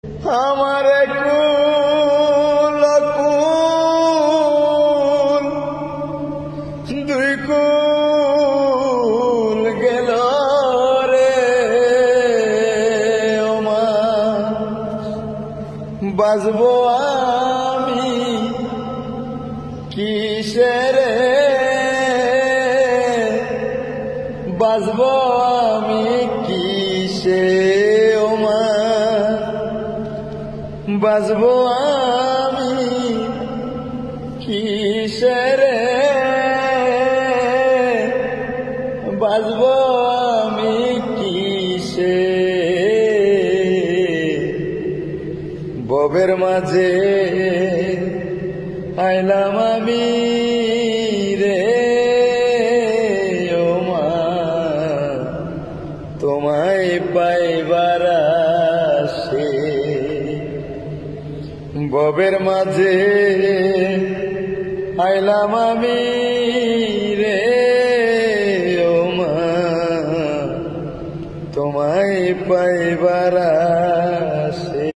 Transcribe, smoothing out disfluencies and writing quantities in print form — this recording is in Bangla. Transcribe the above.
আমার কুল কুল দুই কুল গেল রে ওমা, বাজবো আমি কিসেরে, বাজবো আমি কিসে ওমা, বাজবো আমি কিসেরে, বাজবো আমি কিসে। ববের মাঝে আইলাম আমি রে ওমা, তোমায় পাইবার আসে। ববের মাঝে আইলাম আমি রে ওমা, তোমায় পাইবার